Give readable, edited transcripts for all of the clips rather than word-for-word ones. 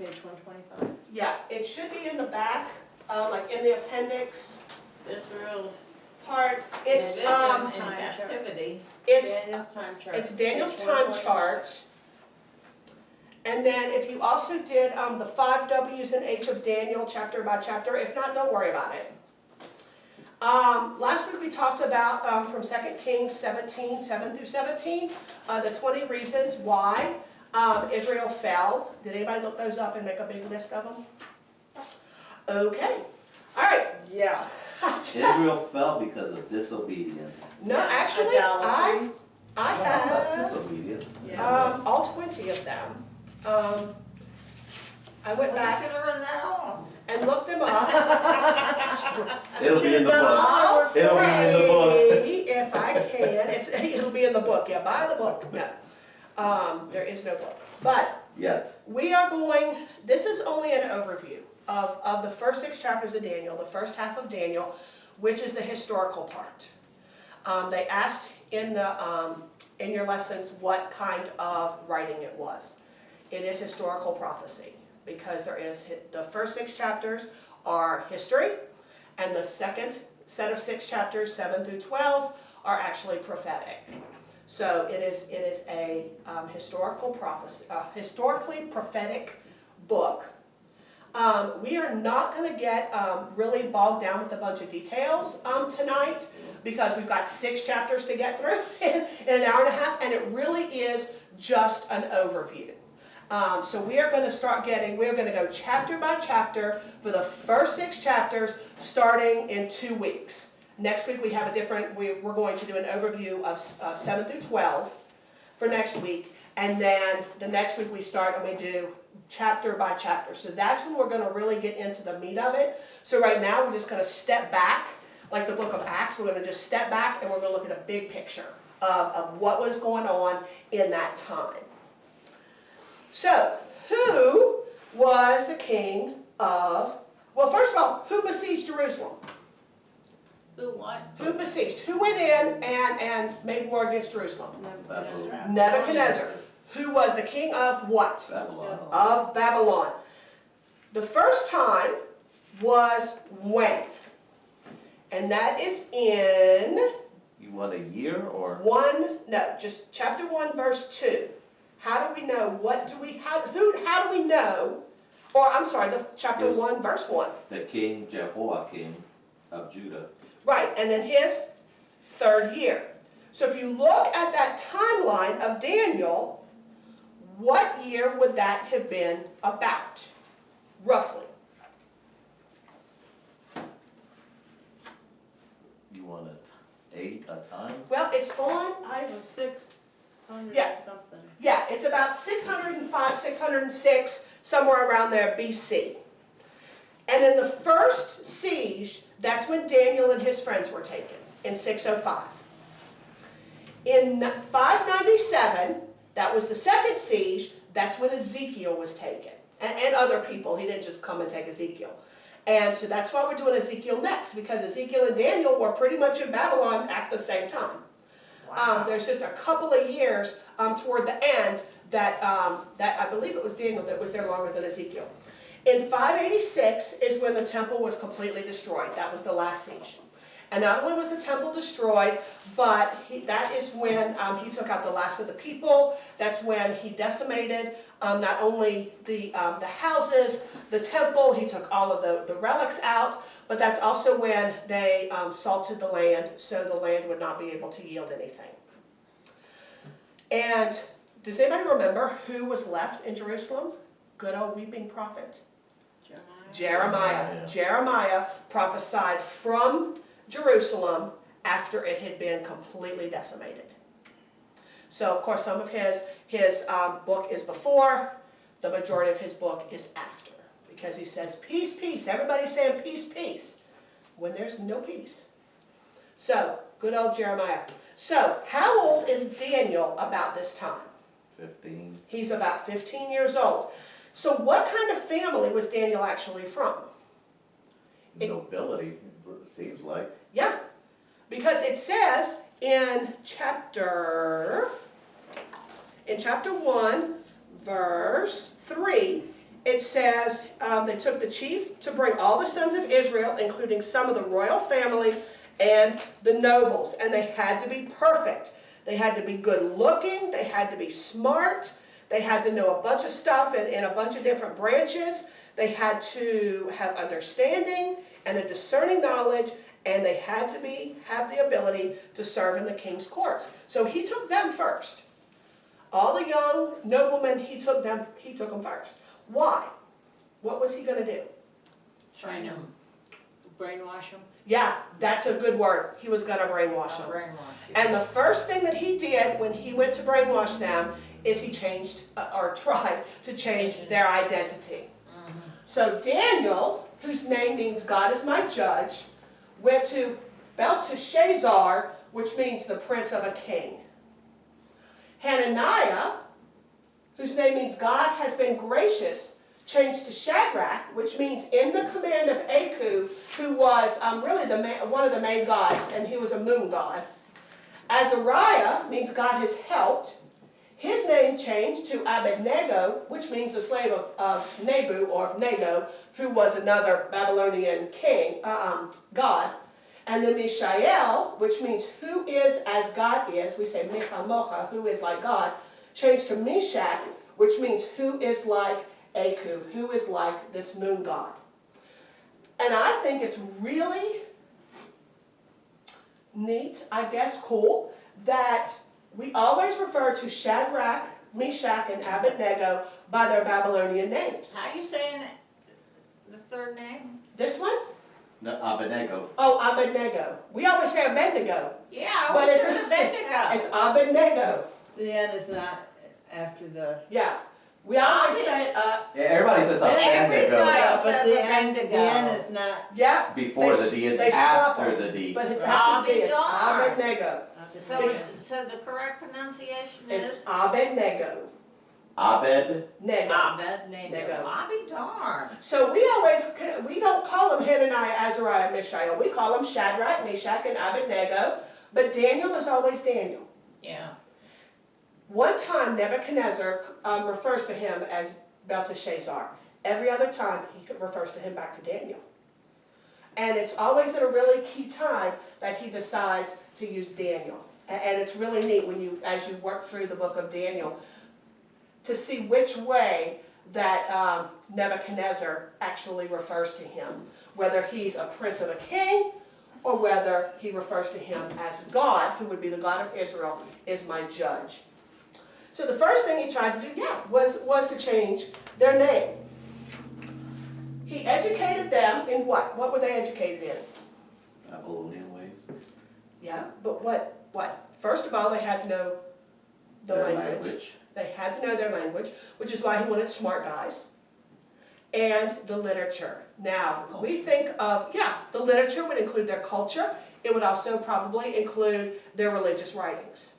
Page 125. Yeah, it should be in the back, like in the appendix Israel's, part. It's It's, in time captivity. it's, Daniel's time chart. it's Daniel's Page time 125. chart. And then if you also did the 5 W's and H of Daniel, chapter by chapter, if not, don't worry about it. Last week we talked about from 2 Kings 17, 7 through 17, the 20 reasons why Israel fell. Did anybody look those up and make a big list of them? Okay. All right. Yeah. Israel fell because of disobedience. No, Yeah, actually, idolatry. I No, that's have disobedience. Yeah. all 20 of them. I went We back should have run that off. and looked them up. It'll be in the book. I'll It'll be in the book. say, if I can, it'll be in the book. Yeah, buy the book. No, there is no book. But Yet. we are going, this is only an overview of the first 6 chapters of Daniel, the first half of Daniel, which is the historical part. They asked in your lessons what kind of writing it was. It is historical prophecy, because the first 6 chapters are history, and the second set of 6 chapters, 7 through 12, are actually prophetic. So it is a historical prophecy, historically prophetic book. We are not going to get really bogged down with a bunch of details tonight, because we've got 6 chapters to get through in an hour and a half, and it really is just an overview. So we are going to we're going to go chapter by chapter for the first 6 chapters, starting in 2 weeks. Next week we have we're going to do an overview of 7 through 12 for next week, and then the next week we start and we do chapter by chapter. So that's when we're going to really get into the meat of it. So right now we're just going to step back, like the book of Acts, we're going to just step back and we're going to look at a big picture of what was going on in that time. So, who was the king of, well, first of all, who besieged Jerusalem? Who what? Who besieged? Who went in and made war against Jerusalem? Nebuchadnezzar. Nebuchadnezzar. Who was the king of what? Babylon. Of Babylon. The first time was when? And that is in You want a year or? just chapter 1, verse 2. How do we know? How do we know? Or I'm sorry, the chapter Yes. 1, verse 1. The king Jehoiakim of Judah. Right, and then his 3rd year. So if you look at that timeline of Daniel, what year would that have been about, roughly? You want a time? Well, it's on, It was 600 Yeah. something. yeah, it's about 605, 606, somewhere around there, BC. And in the first siege, that's when Daniel and his friends were taken, in 605. In 597, that was the second siege, that's when Ezekiel was taken. And other people, he didn't just come and take Ezekiel. And so that's why we're doing Ezekiel next, because Ezekiel and Daniel were pretty much in Babylon at the same time. There's just a couple of years toward the end that I believe it was Daniel that was there longer than Ezekiel. In 586 is when the temple was completely destroyed. That was the last siege. And not only was the temple destroyed, but that is when he took out the last of the people. That's when he decimated not only the houses, the temple, he took all of the relics out, but that's also when they salted the land so the land would not be able to yield anything. And does anybody remember who was left in Jerusalem? Good old weeping prophet. Jeremiah. Jeremiah prophesied from Jerusalem after it had been completely decimated. So, of course, some of his book is before, the majority of his book is after. Because he says, peace, peace. Everybody's saying peace, peace, when there's no peace. So, good old Jeremiah. So, how old is Daniel about this time? 15. He's about 15 years old. So what kind of family was Daniel actually from? Nobility, it seems like. Yeah, because it says in chapter 1, verse 3, it says they took the chief to bring all the sons of Israel, including some of the royal family and the nobles, and they had to be perfect. They had to be good looking, they had to be smart, they had to know a bunch of stuff in a bunch of different branches, they had to have understanding and a discerning knowledge, and they had to have the ability to serve in the king's courts. So he took them first. All the young noblemen, he took them first. Why? What was he going to do? Train them. Brainwash them. Yeah, that's a good word. He was going to brainwash them. Brainwash. And the first thing that he did when he went to brainwash them is he changed, or tried to change their identity. So Daniel, whose name means God is my judge, went to Belteshazzar, which means the prince of a king. Hananiah, whose name means God has been gracious, changed to Shadrach, which means in the command of Aku, who was really one of the main gods, and he was a moon god. Azariah means God has helped. His name changed to Abednego, which means the slave of Nebu, or of Nego, who was another Babylonian king, god. And then Mishael, which means who is as God is, we say Mechamocha, who is like God, changed to Meshach, which means who is like Aku, who is like this moon god. And I think it's really neat, I guess cool, that we always refer to Shadrach, Meshach, and Abednego by their Babylonian names. How are you saying the third name? This one? No, Abednego. Oh, Abednego. We always say Abednego. Yeah, But what's it's- the Bendigo? It's Abednego. The N is not after the. Yeah. We always say, Yeah, everybody says Abednego Everybody But says the N, Bendigo. the N is not. yeah, before the D. It's they swap after them. the D. but it's after the D. It's Abedar. Abednego. So the correct pronunciation It's is Abednego. Abed. Nego. Abednego. I'll be darned. So we don't call them Hananiah, Azariah, Mishael. We call them Shadrach, Meshach, and Abednego. But Daniel is always Daniel. Yeah. One time Nebuchadnezzar refers to him as Belteshazzar. Every other time he refers to him back to Daniel. And it's always at a really key time that he decides to use Daniel. And it's really neat as you work through the book of Daniel to see which way that Nebuchadnezzar actually refers to him. Whether he's a prince of a king, or whether he refers to him as God, who would be the God of Israel, is my judge. So the first thing he tried to do, was to change their name. He educated them in what? What were they educated in? Babylonian ways. Yeah, but what? First of all, they had to know the Their language. They had to know their language, which is why he wanted smart guys. And the literature. Now, we think of, the literature would include their culture. It would also probably include their religious writings.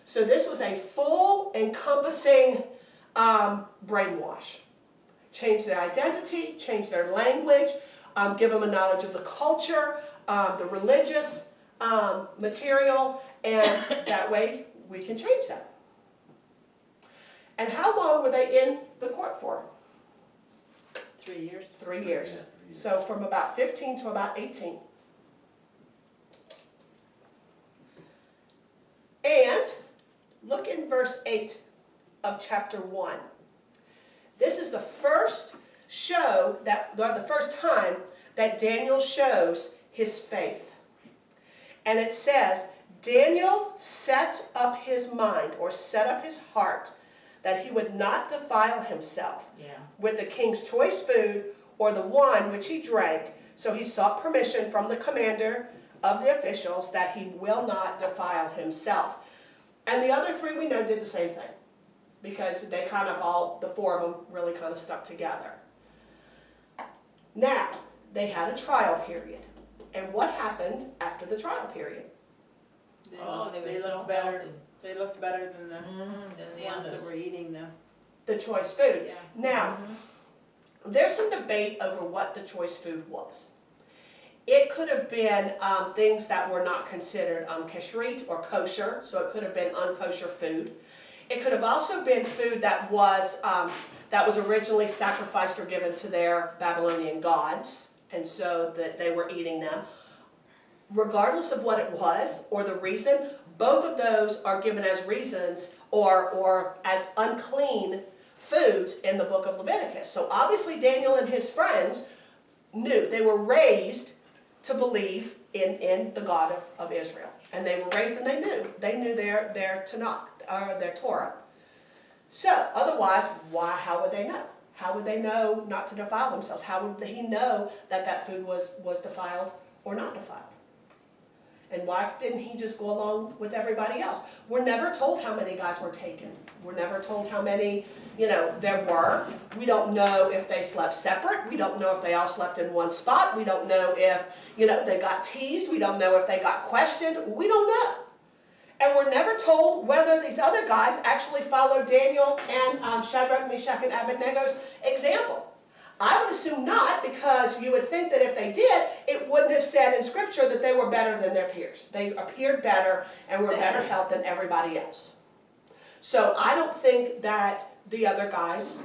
So this was a full, encompassing brainwash. Change their identity, change their language, give them a knowledge of the culture, the religious material, and that way we can change them. And how long were they in the court for? 3 years. 3 years. Yeah, 3 years. So from about 15 to about 18. And look in verse 8 of chapter 1. This is the first the first time that Daniel shows his faith. And it says, Daniel set up his mind, or set up his heart, that he would not defile himself with the king's choice food or the wine which he drank. So he sought permission from the commander of the officials that he will not defile himself. And the other three we know did the same thing, because they kind of the four of them really kind of stuck together. Now, they had a trial period. And what happened after the trial period? They looked so better. healthy. They looked better than the Than the ones that others. were eating the. The choice food. Yeah. Now, there's some debate over what the choice food was. It could have been things that were not considered kashrut or kosher, so it could have been unkosher food. It could have also been food that was that was originally sacrificed or given to their Babylonian gods, and so that they were eating them. Regardless of what it was or the reason, both of those are given as reasons or as unclean foods in the book of Leviticus. So obviously Daniel and his friends knew, they were raised to believe in the God of Israel. And they were raised and they knew their Tanakh, or their Torah. So otherwise, how would they know? How would they know not to defile themselves? How would he know that that food was defiled or not defiled? And why didn't he just go along with everybody else? We're never told how many guys were taken. We're never told how many, there were. We don't know if they slept separate. We don't know if they all slept in one spot. We don't know if, they got teased. We don't know if they got questioned. We don't know. And we're never told whether these other guys actually followed Daniel and Shadrach, Meshach, and Abednego's example. I would assume not, because you would think that if they did, it wouldn't have said in Scripture that they were better than their peers. They appeared better and were better health than everybody else. So I don't think that the other guys,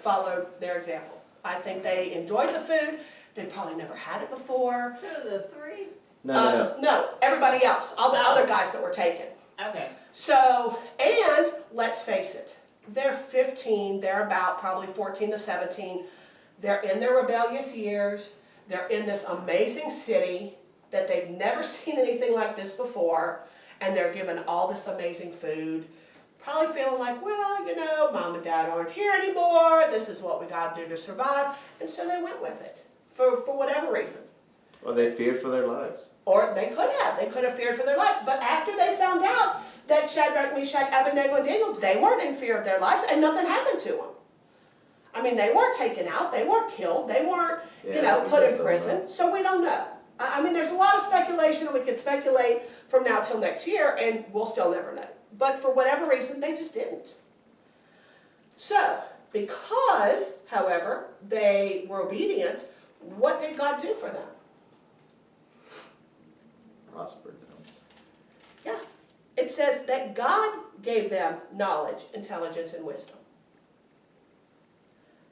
followed their example. I think they enjoyed the food. They probably never had it before. Who, the three? No, everybody else, all the other guys that were taken. Okay. So, and let's face it, they're 15, they're about probably 14 to 17. They're in their rebellious years. They're in this amazing city that they've never seen anything like this before, and they're given all this amazing food. Probably feeling like, well, mom and dad aren't here anymore. This is what we got to do to survive. And so they went with it for whatever reason. Well, they feared for their lives. Or they could have feared for their lives. But after they found out that Shadrach, Meshach, Abednego, and Daniel, they weren't in fear of their lives, and nothing happened to them. I mean, they weren't taken out, they weren't killed, they weren't, put in prison, so we don't know. I mean, there's a lot of speculation, and we could speculate from now till next year, and we'll still never know. But for whatever reason, they just didn't. So, because, however, they were obedient, what did God do for them? Prospered them. Yeah. It says that God gave them knowledge, intelligence, and wisdom.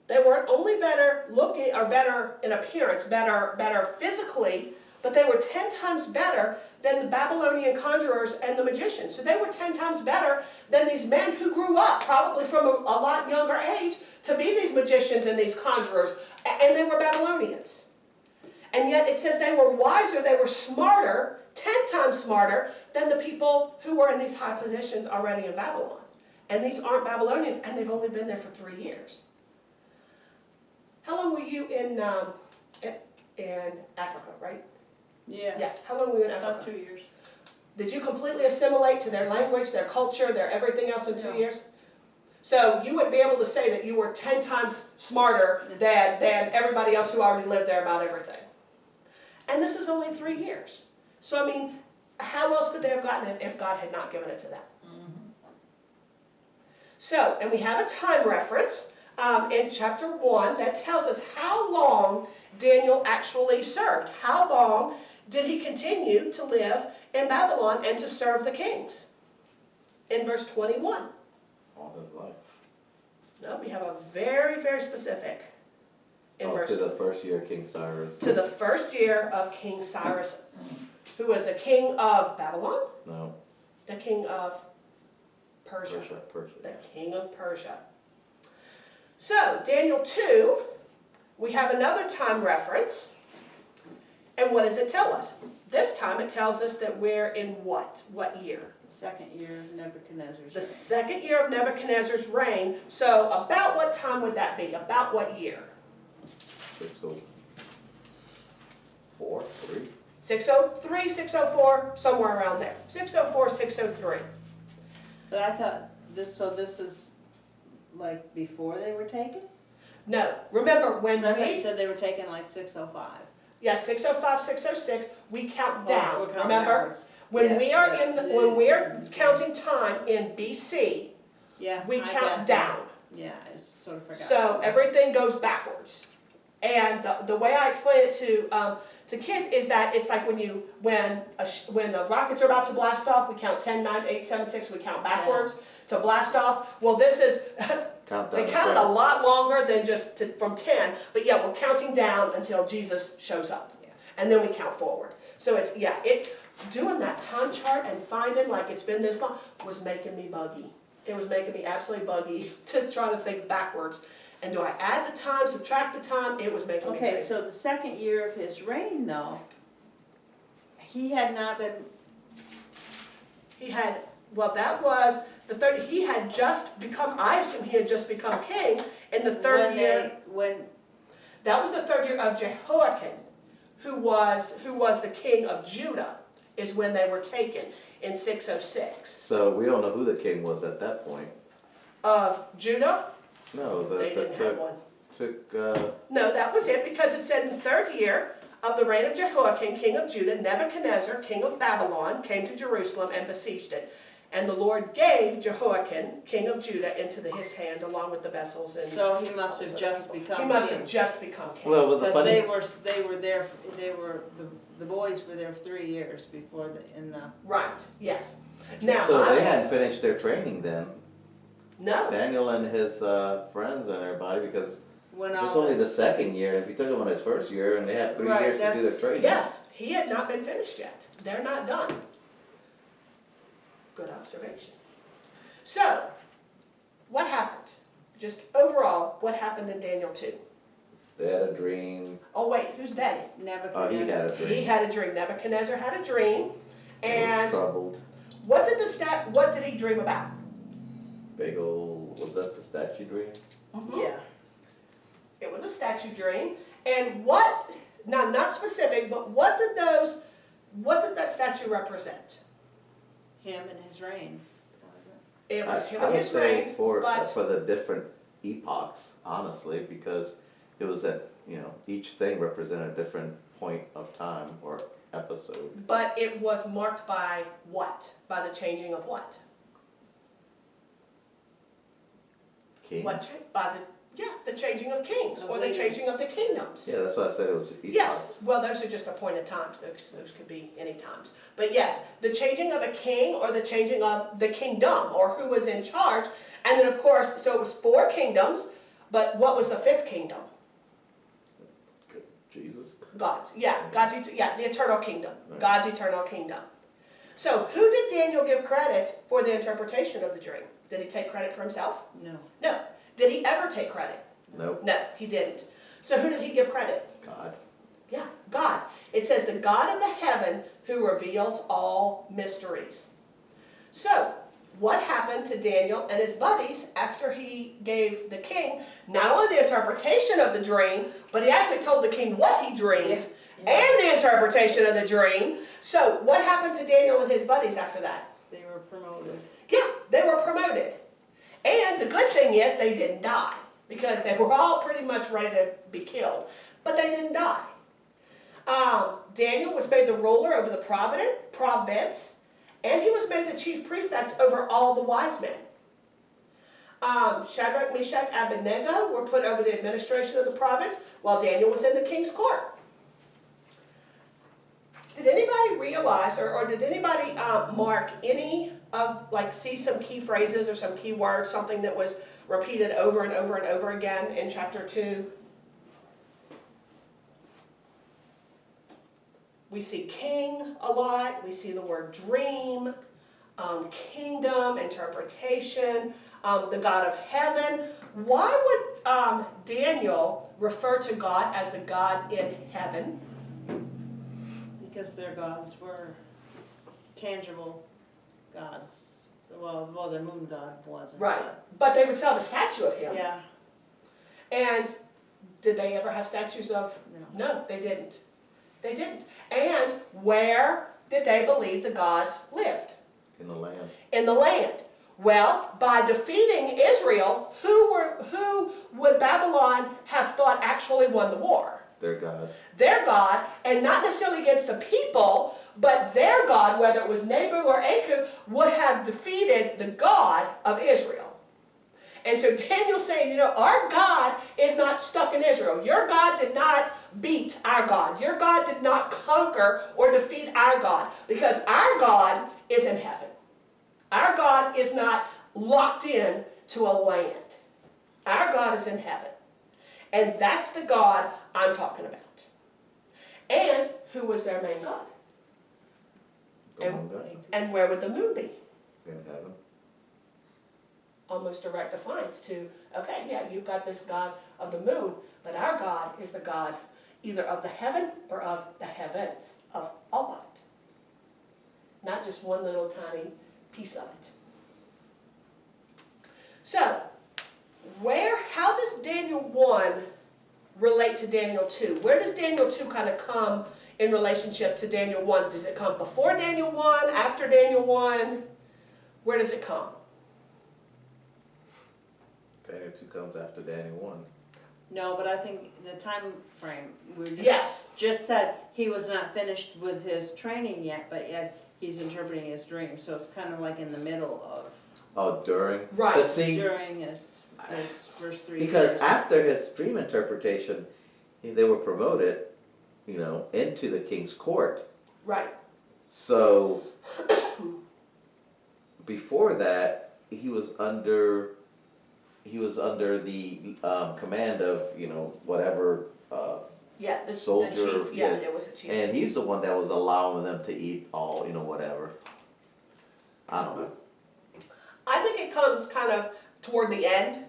They weren't only better looking, or better in appearance, better physically, but they were 10 times better than the Babylonian conjurers and the magicians. So they were 10 times better than these men who grew up, probably from a lot younger age, to be these magicians and these conjurers, and they were Babylonians. And yet it says they were wiser, they were smarter, 10 times smarter than the people who were in these high positions already in Babylon. And these aren't Babylonians, and they've only been there for 3 years. How long were you in Africa, right? Yeah, Yeah. How long were you in about Africa? 2 years. Did you completely assimilate to their language, their culture, their everything else in 2 No. years? So you would be able to say that you were 10 times smarter than everybody else who already lived there about everything. And this is only 3 years. So I mean, how else could they have gotten it if God had not given it to them? So, and we have a time reference in chapter 1 that tells us how long Daniel actually served. How long did he continue to live in Babylon and to serve the kings? In verse 21. All his life. No, we have a very, very specific. In verse to the first year of King Cyrus. to the first year of King Cyrus, who was the king of Babylon, No, the king of Persia. Persia. The king of Persia. So, Daniel 2, we have another time reference. And what does it tell us? This time it tells us that we're in what? What year? The second year of Nebuchadnezzar's The reign. second year of Nebuchadnezzar's reign. So, about what time would that be? About what year? 604, 3. 603, 604, somewhere around there. 604, 603. But I thought this is like before they were taken? No, remember when I thought you we, said they were taken like 605. yeah, 605, 606, we count down, We're counting remember? backwards. When Yeah, we are yeah. when we are counting time in BC, Yeah. we I count got that. down. Yeah, I sort of forgot. So everything goes backwards. And the way I explain it to kids is that it's like when the rockets are about to blast off, we count 10, 9, 8, 7, 6, we count backwards to blast off. Well, this is countdown. They to counted a Christ. lot longer than just from 10, but yeah, we're counting down until Jesus shows up. Yeah. And then we count forward. So it's, yeah, doing that time chart and finding like it's been this long was making me buggy. It was making me absolutely buggy to try to think backwards. And do I add the time, subtract the time? It was making me Okay, crazy. so the second year of his reign though, he had not been, He had, well, that was the third, he had just become, I assume he had just become king in the third when year. when, That was the third year of Jehoiakim, who was the king of Judah, is when they were taken in 606. So we don't know who the king was at that point. Of Judah, No, they that didn't have one. took, No, that was it, because it said in the third year of the reign of Jehoiakim, king of Judah, Nebuchadnezzar, king of Babylon, came to Jerusalem and besieged it. And the Lord gave Jehoiakim, king of Judah, into his hand, along with the vessels and. so he must have just become He must have king. just become king. well, but the Because funny, they were there, the boys were there 3 years before in the, Right, yes. Now, so they hadn't finished their training then. no, Daniel and his friends and everybody, because when it all was only the this, second year. If you took him on his first year, and they had 3 Right, years to do their that's- training. yes, he had not been finished yet. They're not done. Good observation. So, what happened? Just overall, what happened in Daniel 2? They had a dream. Oh wait, who's they? He Nebuchadnezzar. had a He dream. had a dream. Nebuchadnezzar had a dream. He was And troubled. what did he dream about? Big ol', was that the statue dream? Yeah, It was a statue dream. And what, now not specific, but what did that statue represent? him and his reign. It was him I and would his say reign, for but the different epochs, honestly, because it was at, each thing represented a different point of time or episode. But it was marked by what? By the changing of what? King. By the changing of kings, Of or the leaders. changing of the kingdoms. Yeah, that's why I said it was epochs. Yes, well, those are just appointed times, those could be any times. But yes, the changing of a king or the changing of the kingdom, or who was in charge. And then of course, so it was 4 kingdoms, but what was the 5th kingdom? Jesus. God's the eternal kingdom, Right. God's eternal kingdom. So who did Daniel give credit for the interpretation of the dream? Did he take credit for himself? No, No. Did he ever take credit? Nope. No, he didn't. So who did he give credit? God. Yeah, God. It says the God of the heaven who reveals all mysteries. So, what happened to Daniel and his buddies after he gave the king not only the interpretation of the dream, but he actually told the king what he dreamed and the interpretation of the dream. So, what happened to Daniel and his buddies after that? they were promoted. Yeah, they were promoted. And the good thing is they didn't die, because they were all pretty much ready to be killed, but they didn't die. Daniel was made the ruler over the province, and he was made the chief prefect over all the wise men. Shadrach, Meshach, Abednego were put over the administration of the province, while Daniel was in the king's court. Did anybody realize, or did anybody mark any of, see some key phrases or some key words, something that was repeated over and over and over again in chapter 2? We see king a lot, we see the word dream, kingdom, interpretation, the God of heaven. Why would Daniel refer to God as the God in heaven? Because their gods were tangible gods. Well, the moon god wasn't. Right, but they would sell a statue of him. Yeah, And did they ever have statues of? no. No, they didn't. They didn't. And where did they believe the gods lived? In the land. In the land. Well, by defeating Israel, who would Babylon have thought actually won the war? Their God. Their God, and not necessarily against the people, but their God, whether it was Nebu or Aku, would have defeated the God of Israel. And so Daniel's saying, our God is not stuck in Israel. Your God did not beat our God. Your God did not conquer or defeat our God, because our God is in heaven. Our God is not locked in to a land. Our God is in heaven. And that's the God I'm talking about. And who was their main God? The one guy And where would the moon be? in heaven. Almost direct defiance to, okay, yeah, you've got this God of the moon, but our God is the God either of the heaven or of the heavens, of all of it. Not just one little tiny piece of it. So, how does Daniel 1 relate to Daniel 2? Where does Daniel 2 kind of come in relationship to Daniel 1? Does it come before Daniel 1, after Daniel 1? Where does it come? Daniel 2 comes after Daniel 1. No, but I think the time frame, Yes. just said he was not finished with his training yet, but yet he's interpreting his dream, so it's kind of like in the middle of, Oh, during? Right. But see, during his first 3 because years. after his dream interpretation, they were promoted, you know, into the king's court. Right. So, before that, he was under the command of, you know, whatever, Yeah, the Soldier, chief, yeah, yeah. there was a chief. and he's the one that was allowing them to eat all, you know, whatever. I don't know. I think it comes kind of toward the end,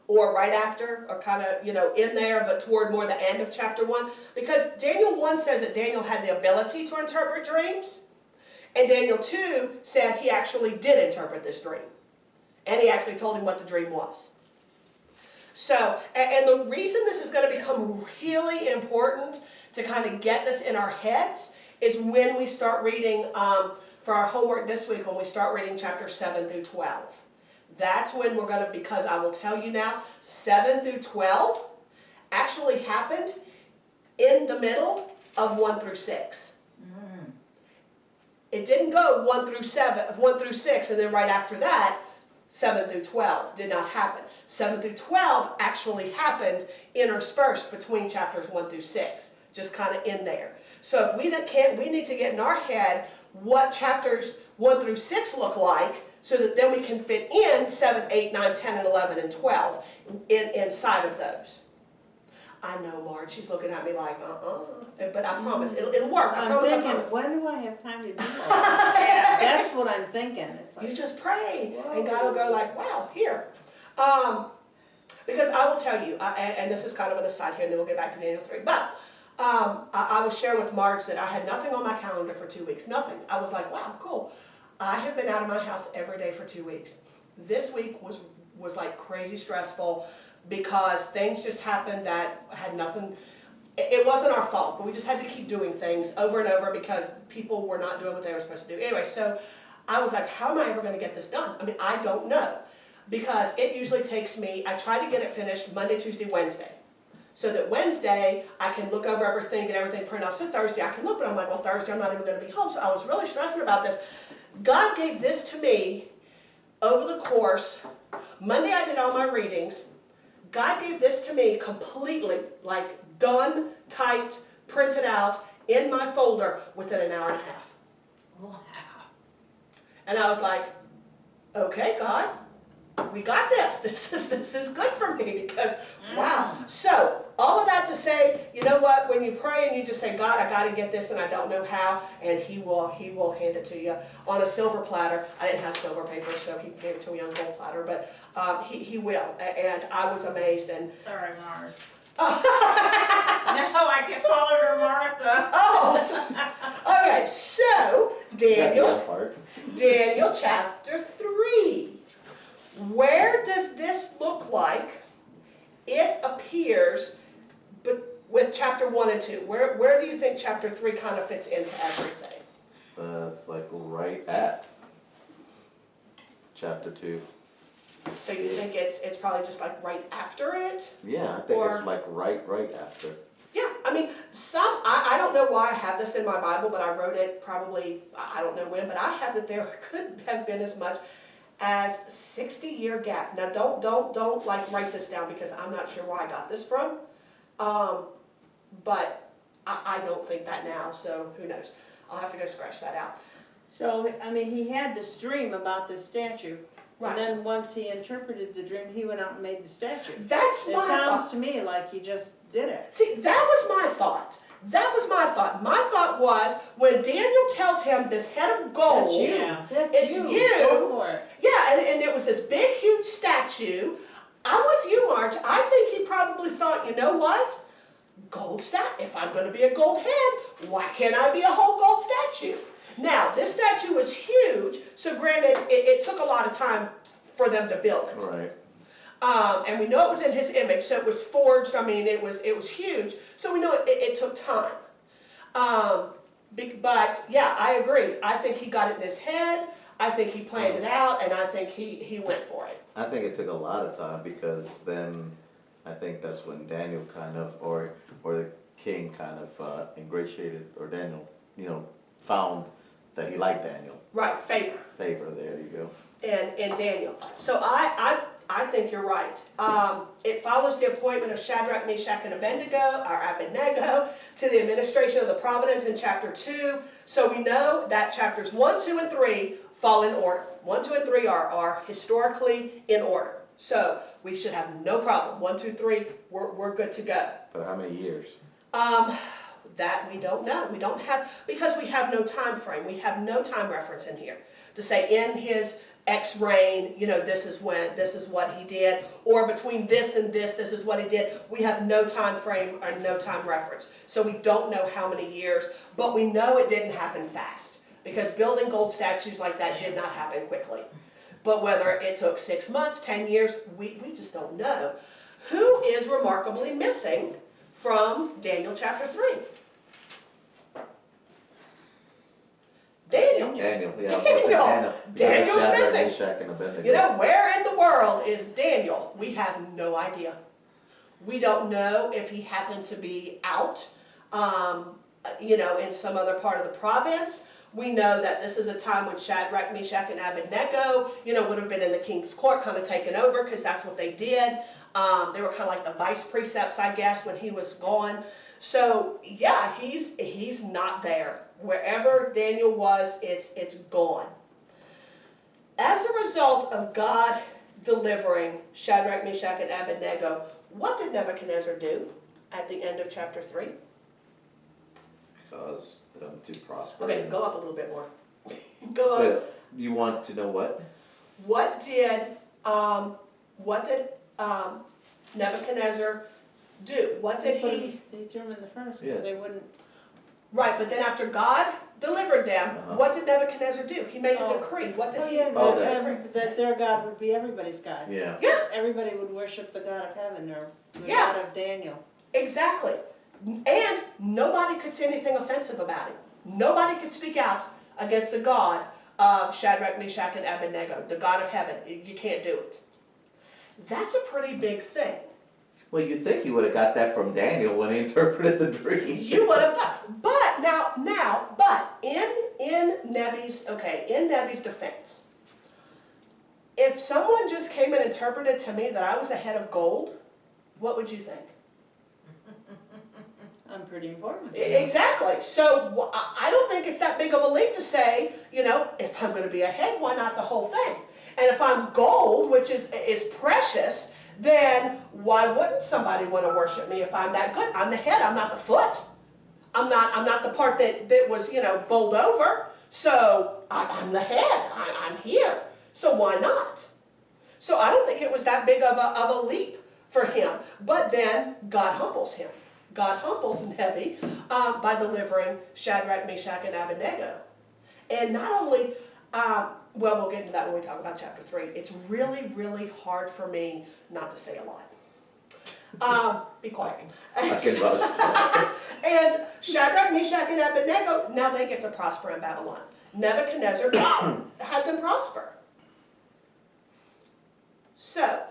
or right after, or kind of, you know, in there, but toward more the end of chapter 1. Because Daniel 1 says that Daniel had the ability to interpret dreams, and Daniel 2 said he actually did interpret this dream. And he actually told him what the dream was. So, and the reason this is going to become really important to kind of get this in our heads is when we start reading, for our homework this week, when we start reading chapters 7 through 12. That's when we're going to, because I will tell you now, 7 through 12 actually happened in the middle of 1 through 6. It didn't go 1 through 6, and then right after that, 7 through 12 did not happen. 7 through 12 actually happened interspersed between chapters 1 through 6, just kind of in there. So if we need to get in our head what chapters 1 through 6 look like, so that then we can fit in 7, 8, 9, 10, and 11, and 12 inside of those. I know, Marge, she's looking at me like, but I promise, it'll work. I I'm promise, I thinking, promise. when do I have time to do all that? Yeah. That's what I'm thinking, it's You like, just pray, Whoa. and God will go like, wow, here. Because I will tell you, and this is kind of an aside here, and then we'll get back to Daniel 3, but I was sharing with Marge that I had nothing on my calendar for 2 weeks, nothing. I was like, wow, cool. I have been out of my house every day for 2 weeks. This week was like crazy stressful because things just happened that had nothing, it wasn't our fault, but we just had to keep doing things over and over because people were not doing what they were supposed to do. Anyway, so I was like, how am I ever going to get this done? I mean, I don't know. Because it usually takes me, I try to get it finished Monday, Tuesday, Wednesday. So that Wednesday, I can look over everything, get everything printed out. So Thursday, I can look, but I'm like, well, Thursday, I'm not even going to be home. So I was really stressing about this. God gave this to me over the course. Monday, I did all my readings. God gave this to me completely, like done, typed, printed out in my folder within an hour and a half. Wow. And I was like, okay, God, we got this. This is good for me because, wow. So, all of that to say, you know what, when you pray and you just say, God, I got to get this and I don't know how, and He will hand it to you on a silver platter. I didn't have silver paper, so He gave it to me on a gold platter, but he will. And I was amazed. And Sorry, Martha. No, I can call her Martha. okay, so Daniel. That part. Daniel chapter 3. Where does this look like it appears with chapter 1 and 2? Where do you think chapter 3 kind of fits into everything? It's like right at chapter 2. So you think it's probably just like right after it? Yeah, I think Or- it's like right after. Yeah, I mean, I don't know why I have this in my Bible, but I wrote it probably, I don't know when, but I have that there could have been as much as 60-year gap. Now don't like write this down because I'm not sure where I got this from. But I don't think that now, so who knows. I'll have to go scratch that out. so, I mean, he had this dream about this statue, Right. And then once he interpreted the dream, he went out and made the statue. That's It my sounds thought. to me like he just did it. See, that was my thought. That was my thought. My thought was when Daniel tells him this head of gold. That's you. Yeah. That's It's you. you. Go for it. Yeah, and it was this big, huge statue. I'm with you, Marge. I think he probably thought, you know what? Gold if I'm going to be a gold head, why can't I be a whole gold statue? Now, this statue was huge, so granted, it took a lot of time for them to build it. Right. And we know it was in his image, so it was forged. I mean, it was huge. So we know it took time. But yeah, I agree. I think he got it in his head. I think he planned it out, and I think he went for it. I think it took a lot of time because then I think that's when Daniel kind of, or the king kind of ingratiated, or Daniel, found that he liked Daniel. Right, favor. Favor, there you go. And Daniel. So I think you're right. It follows the appointment of Shadrach, Meshach, and Abednego to the administration of the providence in chapter 2. So we know that chapters 1, 2, and 3 fall in order. 1, 2, and 3 are historically in order. So we should have no problem. 1, 2, 3, we're good to go. But how many years? That we don't know. We don't have, because we have no time frame. We have no time reference in here to say in his X reign, this is what he did, or between this and this is what he did. We have no time frame or no time reference. So we don't know how many years, but we know it didn't happen fast because building gold statues like that did not happen quickly. But whether it took 6 months, 10 years, we just don't know. Who is remarkably missing from Daniel chapter 3? Daniel. Daniel, yeah. Daniel. Daniel's Shadrach, missing. Meshach, and Abednego. Where in the world is Daniel? We have no idea. We don't know if he happened to be out, in some other part of the province. We know that this is a time when Shadrach, Meshach, and Abednego, would have been in the king's court, kind of taken over, because that's what they did. They were kind of like the vice precepts, I guess, when he was gone. So yeah, he's not there. Wherever Daniel was, it's gone. As a result of God delivering Shadrach, Meshach, and Abednego, what did Nebuchadnezzar do at the end of chapter 3? Cause them to prosper. Okay, go up a little bit more. Go up. But you want to know what? What did Nebuchadnezzar do? What did he? They threw him in the furnace Yes. because they wouldn't. Right, but then after God delivered them, what did Nebuchadnezzar do? He made a Oh. decree. What did Oh, he? yeah, Oh, that their God would be everybody's God. Yeah. Yeah, Everybody would worship the God of heaven or the Yeah. God of Daniel. exactly. And nobody could say anything offensive about it. Nobody could speak out against the God of Shadrach, Meshach, and Abednego, the God of heaven. You can't do it. That's a pretty big thing. Well, you think you would have got that from Daniel when he interpreted the dream. You would have thought, but but in Nebi's defense, if someone just came and interpreted to me that I was a head of gold, what would you think? I'm pretty important. Exactly. So I don't think it's that big of a leap to say, if I'm going to be a head, why not the whole thing? And if I'm gold, which is precious, then why wouldn't somebody want to worship me if I'm that good? I'm the head, I'm not the foot. I'm not the part that was, bowled over. So I'm the head, I'm here. So why not? So I don't think it was that big of a leap for him. But then God humbles him. God humbles Nebi by delivering Shadrach, Meshach, and Abednego. And not only, we'll get into that when we talk about chapter 3. It's really, really hard for me not to say a lot. Be quiet. I can vouch. And Shadrach, Meshach, and Abednego, now they get to prosper in Babylon. Nebuchadnezzar had them prosper. So,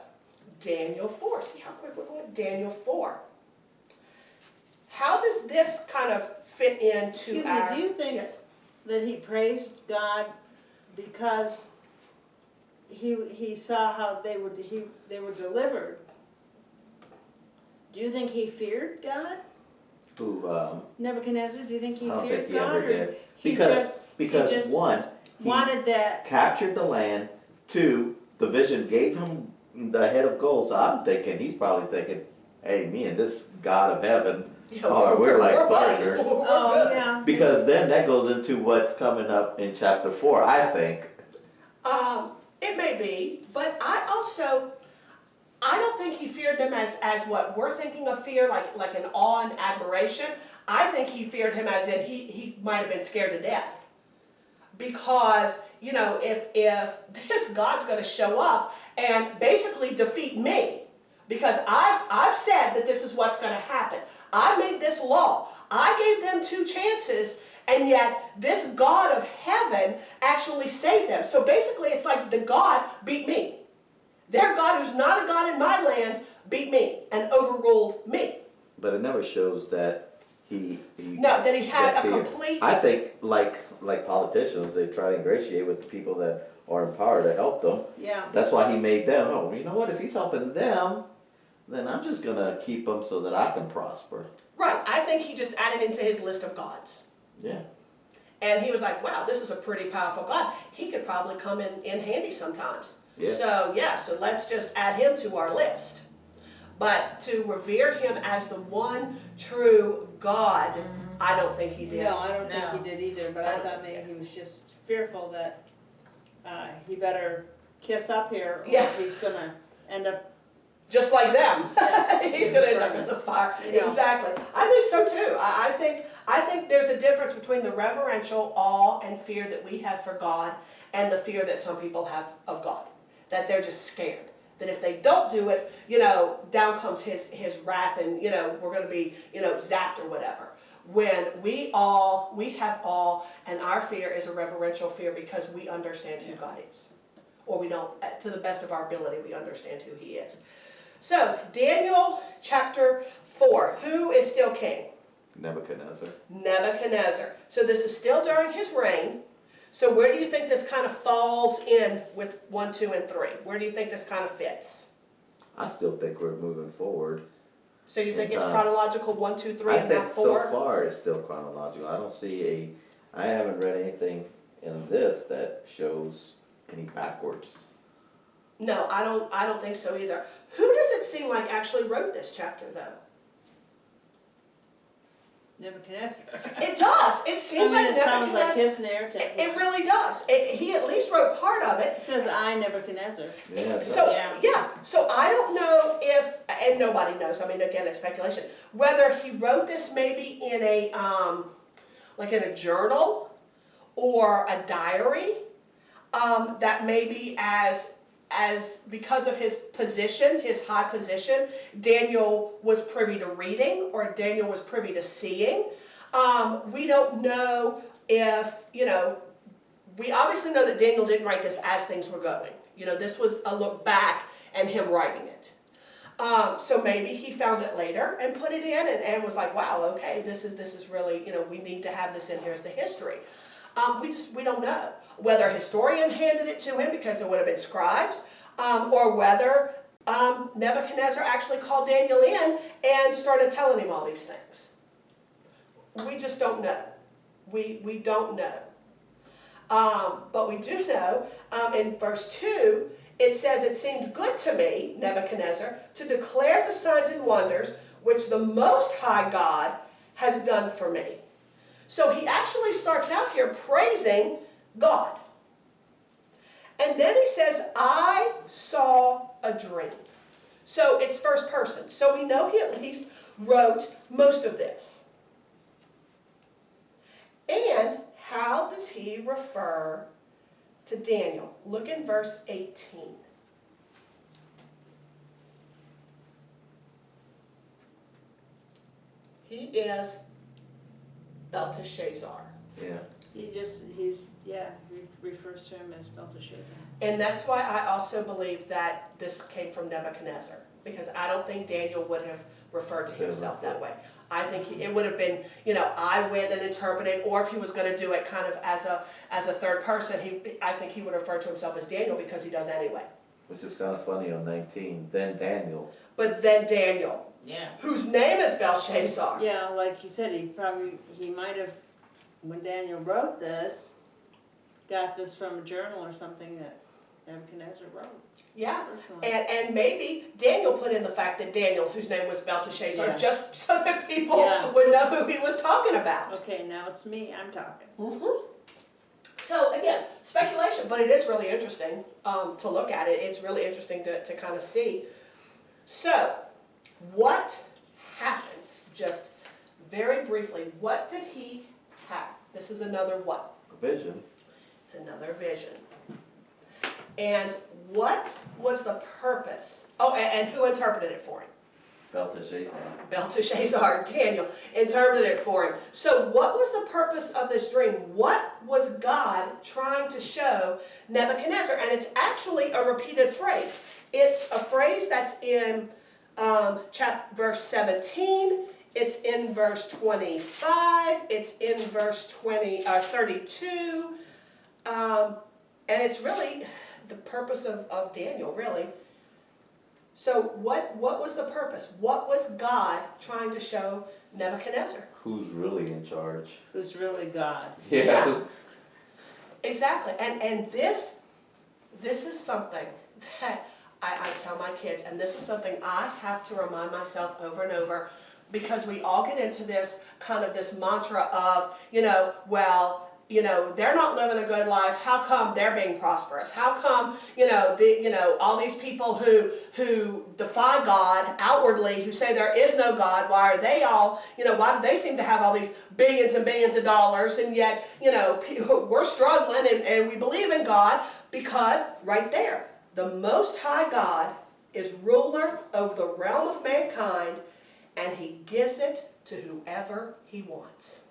Daniel 4. See how quick we're going? Daniel 4. How does this kind of fit into Excuse me, our... do you think Yes. that he praised God because he saw how they were delivered? Do you think he feared God? Who, Nebuchadnezzar, do you think he I don't feared think he God? ever Or did. he Because, just because just one, he wanted that? captured the land. 2, the vision gave him the head of gold. So I'm thinking, he's probably thinking, hey, me and this God of heaven, Yeah, oh, we're like buddies. partners. We're Oh, good. yeah. Because then that goes into what's coming up in chapter 4, I think. It may be, but I don't think he feared them as what we're thinking of fear, like an awe and admiration. I think he feared him as in he might have been scared to death. Because, you know, if this God's gonna show up and basically defeat me, because I've said that this is what's gonna happen. I made this law. I gave them 2 chances, and yet this God of heaven actually saved them. So basically it's like the God beat me. Their God, who's not a God in my land, beat me and overruled me. But it never shows that he No, that he had that a fear. complete... I think like politicians, they try to ingratiate with the people that are in power to help them. Yeah. That's why he made them. Oh, you know what? If he's helping them, then I'm just gonna keep them so that I can prosper. Right, I think he just added into his list of gods. Yeah. And he was like, wow, this is a pretty powerful God. He could probably come in handy sometimes. Yeah. So let's just add him to our list. But to revere him as the one true God, I don't think he did. No, I don't No. think he did either, but I I don't thought think maybe he was just fearful that he better kiss up here or Yeah. he's gonna end up, Just like them. Yeah. He's going to end up in the fire. Yeah. Exactly. I think so too. I think there's a difference between the reverential awe and fear that we have for God and the fear that some people have of God. That they're just scared. That if they don't do it, you know, down comes his wrath and, you know, we're going to be, you know, zapped or whatever. When we have awe, and our fear is a reverential fear because we understand who God is. Or we don't, to the best of our ability, we understand who he is. So, Daniel chapter 4, who is still king? Nebuchadnezzar. Nebuchadnezzar. So this is still during his reign. So where do you think this kind of falls in with 1, 2, and 3? Where do you think this kind of fits? I still think we're moving forward. So you think it's Okay. chronological 1, 2, 3, I and think not 4? so far it's still chronological. I don't see I haven't read anything in this that shows any backwards. No, I don't think so either. Who does it seem like actually wrote this chapter though? Nebuchadnezzar. It does. It I seems mean, like it sounds like Nebuchadnezzar. his narrative. It really does. He at least wrote part of it. It says, I, Nebuchadnezzar. Yeah. So, Yeah. so I don't know if, and nobody knows, I mean, again, it's speculation, whether he wrote this maybe in a, like in a journal or a diary, that maybe as because of his position, his high position, Daniel was privy to reading or Daniel was privy to seeing. We don't know if, you know, we obviously know that Daniel didn't write this as things were going. You know, this was a look back and him writing it. So maybe he found it later and put it in and was like, wow, okay, this is really, you know, we need to have this in here as the history. We don't know whether a historian handed it to him because there would have been scribes, or whether Nebuchadnezzar actually called Daniel in and started telling him all these things. We just don't know. We don't know. But we do know in verse 2, it says, it seemed good to me, Nebuchadnezzar, to declare the signs and wonders which the Most High God has done for me. So he actually starts out here praising God. And then he says, I saw a dream. So it's first person. So we know he at least wrote most of this. And how does he refer to Daniel? Look in verse 18. He is Belteshazzar. Yeah. He refers to him as Belteshazzar. And that's why I also believe that this came from Nebuchadnezzar. Because I don't think Daniel would have referred to himself that way. I think it would have been, you know, I went and interpreted, or if he was going to do it kind of as a third person, I think he would refer to himself as Daniel because he does anyway. Which is kind of funny on 19. Then Daniel. But then Daniel, Yeah. whose name is Belshazzar. Yeah, like you said, he might have, when Daniel wrote this, got this from a journal or something that Nebuchadnezzar wrote. Yeah. personally. And maybe Daniel put in the fact that Daniel, whose name was Belteshazzar, Yeah. just so that people Yeah. would know who he was talking about. Okay, now it's me, I'm talking. So again, speculation, but it is really interesting to look at it. It's really interesting to kind of see. So, what happened? Just very briefly, what did he have? This is another what? Vision. It's another vision. And what was the purpose? Oh, and who interpreted it for him? Belteshazzar. Belteshazzar, Daniel, interpreted it for him. So what was the purpose of this dream? What was God trying to show Nebuchadnezzar? And it's actually a repeated phrase. It's a phrase that's in verse 17, it's in verse 25, it's in verse 32, and it's really the purpose of Daniel, really. So what was the purpose? What was God trying to show Nebuchadnezzar? Who's really in charge? Who's really God? Yeah. Exactly. And this is something that I tell my kids, and this is something I have to remind myself over and over, because we all get into this kind of this mantra of, they're not living a good life. How come they're being prosperous? How come, all these people who defy God outwardly, who say there is no God, why are they all, why do they seem to have all these billions and billions of dollars, and yet, we're struggling and we believe in God? Because right there, the Most High God is ruler over the realm of mankind, and he gives it to whoever he wants.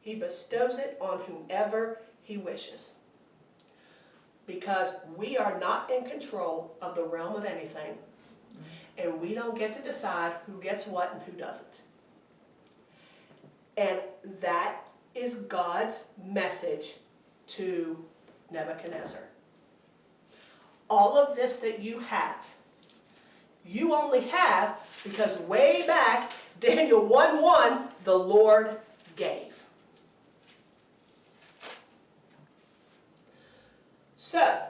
He bestows it on whomever he wishes. Because we are not in control of the realm of anything, and we don't get to decide who gets what and who doesn't. And that is God's message to Nebuchadnezzar. All of this that you have, you only have because way back, Daniel 1:1, the Lord gave. So,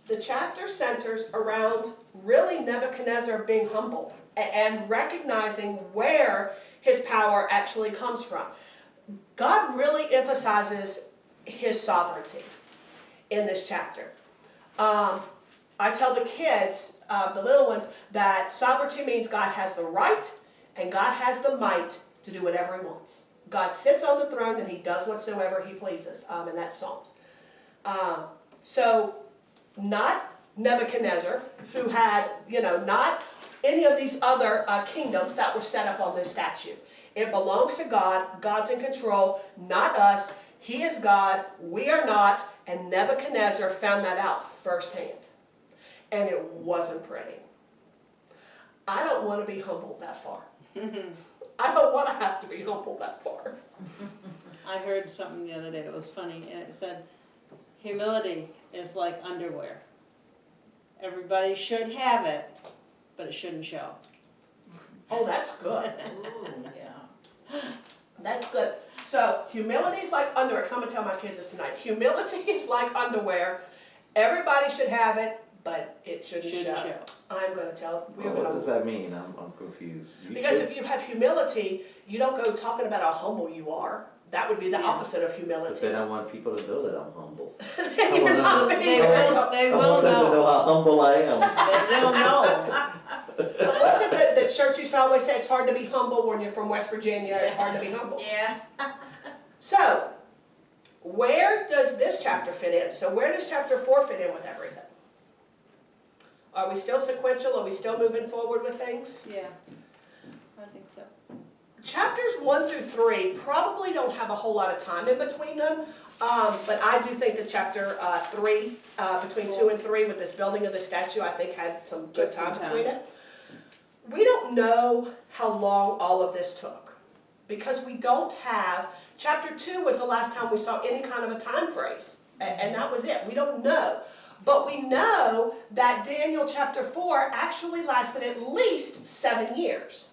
the chapter centers around really Nebuchadnezzar being humble and recognizing where his power actually comes from. God really emphasizes his sovereignty in this chapter. I tell the kids, the little ones, that sovereignty means God has the right and God has the might to do whatever he wants. God sits on the throne and he does whatsoever he pleases, and that's Psalms. So, not Nebuchadnezzar, who had, not any of these other kingdoms that were set up on this statue. It belongs to God. God's in control, not us. He is God. We are not. And Nebuchadnezzar found that out firsthand. And it wasn't pretty. I don't want to be humbled that far. I don't want to have to be humbled that far. I heard something the other day that was funny, and it said, humility is like underwear. Everybody should have it, but it shouldn't show. Oh, that's good. Yeah. That's good. So, humility is like underwear. So I'm going to tell my kids this tonight. Humility is like underwear. Everybody should have it, but it shouldn't show. I'm going to tell. What does that mean? I'm confused. Because if you have humility, you don't go talking about how humble you are. That would be the opposite of But humility. then I want people to know that I'm humble. Then you're not being They humble. they I will want them to know know. how humble I am. They'll know. What's it that church used to always say? It's hard to be humble when you're from West Virginia. It's hard to be humble. Yeah. So, where does this chapter fit in? So where does chapter 4 fit in with everything? Are we still sequential? Are we still moving forward with things? Yeah, I think so. Chapters 1 through 3 probably don't have a whole lot of time in between them, but I do think that chapter 3, between 2 and 3, with this building of the statue, I think had some good time between it. We don't know how long all of this took, because we don't have, chapter 2 was the last time we saw any kind of a time phrase, and that was it. We don't know. But we know that Daniel chapter 4 actually lasted at least 7 years.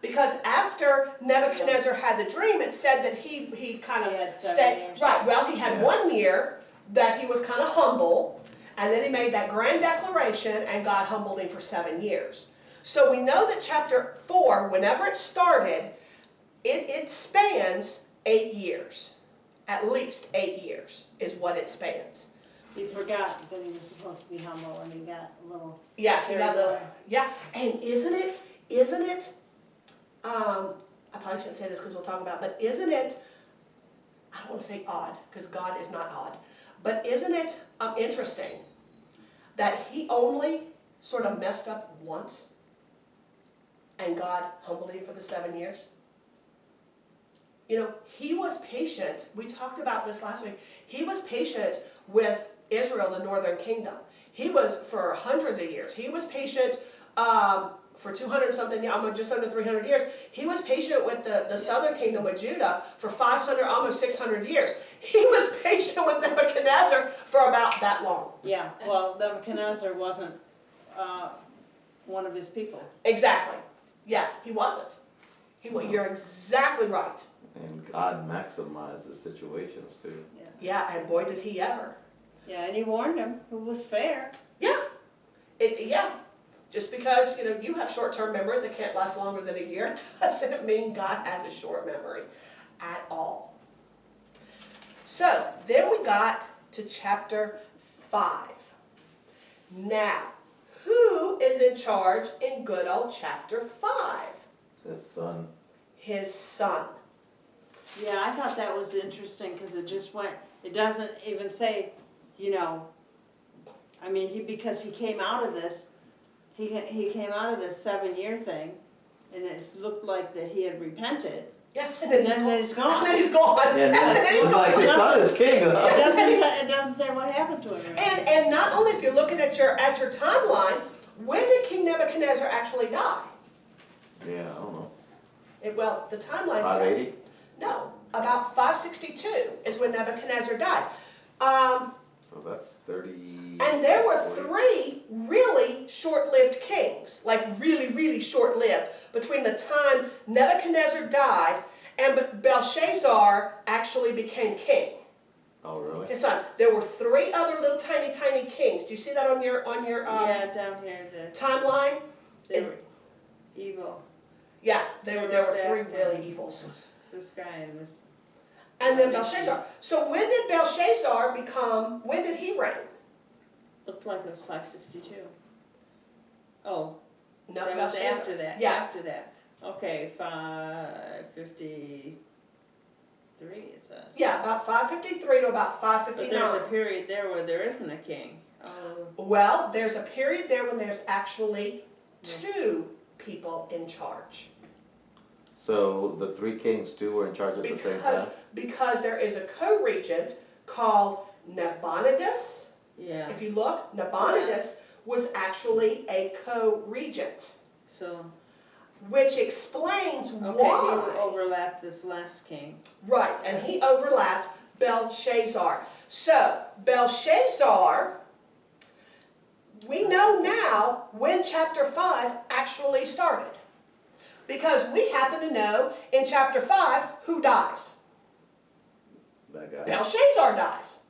Because after Nebuchadnezzar had the dream, it said that he kind He had of 7 stayed. years. Right, well, he had Yeah. 1 year that he was kind of humble, and then he made that grand declaration, and God humbled him for 7 years. So we know that chapter 4, whenever it started, it spans 8 years. At least 8 years is what it spans. He forgot that he was supposed to be humble and he got a little. Yeah, he got carried the, away. yeah, and isn't it, I probably shouldn't say this because we'll talk about, but isn't it, I don't want to say odd, because God is not odd, but isn't it interesting that he only sort of messed up once and God humbled him for the 7 years? You know, he was patient. We talked about this last week. He was patient with Israel, the northern kingdom. He was for hundreds of years. He was patient for 200 something, almost just under 300 years. He was patient with the southern kingdom, with Judah, for 500, almost 600 years. He was patient with Nebuchadnezzar for about that long. Yeah, well, Nebuchadnezzar wasn't one of his people. Exactly. Yeah, he wasn't. You're exactly right. And God maximizes situations too. Yeah, and boy did he ever. Yeah, and he warned him, who was fair. Yeah. Yeah. Just because, you have short-term memory that can't last longer than a year doesn't mean God has a short memory at all. So, then we got to chapter 5. Now, who is in charge in good old chapter 5? His son. His son. Yeah, I thought that was interesting because it just went, it doesn't even say, I mean, because he came out of this, he came out of this 7-year thing, and it looked like that he had repented, Yeah, and then he's And gone. then he's gone. Yeah, and then he's it's like gone. his son is king. It Huh? doesn't say what happened to him. Right? And not only if you're looking at your timeline, when did King Nebuchadnezzar actually die? Yeah, I don't know. Well, the timeline tells 580? no, about 562 is when Nebuchadnezzar died. So that's 30. And there were 40. 3 really short-lived kings, like really, really short-lived, between the time Nebuchadnezzar died and Belshazzar actually became king. Oh, really? His son. There were 3 other little tiny, tiny kings. Do you see that on your Yeah, down here, timeline? they were evil. Yeah, there were 3 really evils. This guy and this. And then Belshazzar. So when did Belshazzar when did he reign? Looked like it was 562. Oh, No, that was Belshazzar. after that. Yeah. After that. Okay, 553 it says. Yeah, about 553 to about But there's a 559. period there where there isn't a king. Oh, Well, there's a period there when there's actually 2 people in charge. So the 3 kings too were in charge at the same time? Because there is a co-regent called Nabonidus. yeah. If you look, Nabonidus was actually a co-regent, So, which explains okay, why. he overlapped this last king. Right, and he overlapped Belshazzar. So, Belshazzar, we know now when chapter 5 actually started. Because we happen to know in chapter 5 who dies. That guy. Belshazzar dies.